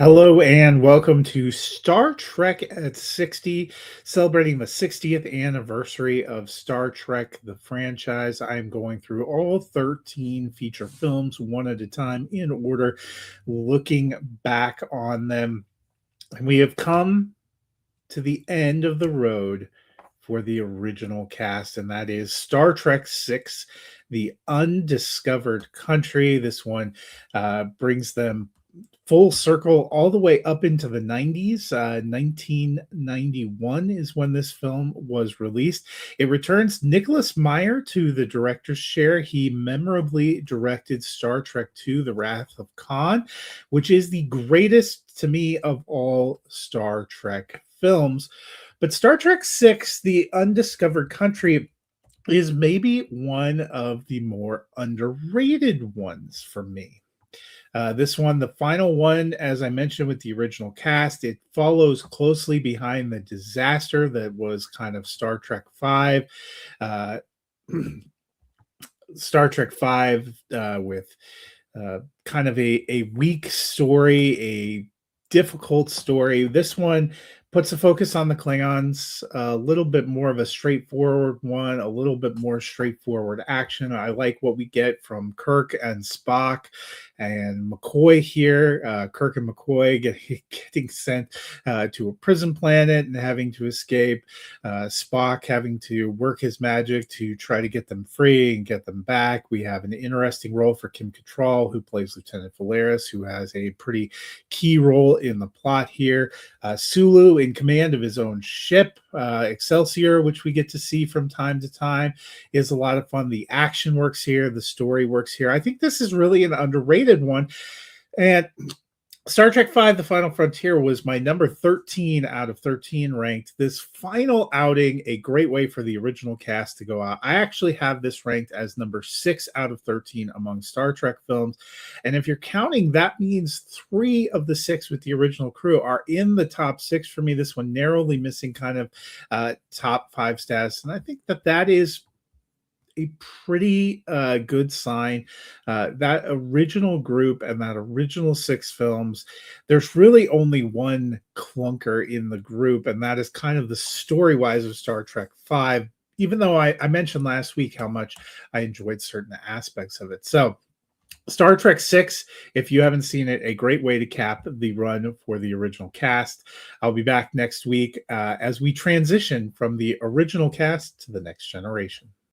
Hello and welcome to Star Trek at 60, celebrating the 60th anniversary of Star Trek, the franchise. I'm going through all 13 feature films one at a time in order, looking back on them. And we have come to the end of the road for the original cast, and that is Star Trek 6, The Undiscovered Country. This one brings them full circle all the way up into the 90s. 1991 is when this film was released. It returns Nicholas Meyer to the director's chair. He memorably directed Star Trek II, The Wrath of Khan, which is the greatest to me of all Star Trek films. But Star Trek 6, The Undiscovered Country, is maybe one of the more underrated ones for me. This one, the final one, as I mentioned with the original cast, it follows closely behind the disaster that was kind of Star Trek Five. Uh, Star Trek Five with kind of a weak story, a difficult story. This one puts a focus on the Klingons, a little bit more of a straightforward one, a little bit more straightforward action. I like what we get from Kirk and Spock and McCoy here. Kirk and McCoy getting sent to a prison planet and having to escape. Spock having to work his magic to try to get them free and get them back. We have an interesting role for Kim Cattrall, who plays Lieutenant Valeris, who has a pretty key role in the plot here. Sulu in command of his own ship, Excelsior, which we get to see from time to time, is a lot of fun. The action works here, the story works here. I think this is really an underrated one. And Star Trek V, The Final Frontier was my number 13 out of 13 ranked. This final outing, a great way for the original cast to go out. I actually have this ranked as number 6 out of 13 among Star Trek films. And if you're counting, that means 3 of the 6 with the original crew are in the top 6 for me. This one narrowly missing kind of top 5 status. And I think that is a pretty good sign. That original group and that original 6 films, there's really only one clunker in the group, and that is kind of the story wise of Star Trek 5, even though I mentioned last week how much I enjoyed certain aspects of it. So Star Trek 6, if you haven't seen it, a great way to cap the run for the original cast. I'll be back next week as we transition from the original cast to the next generation.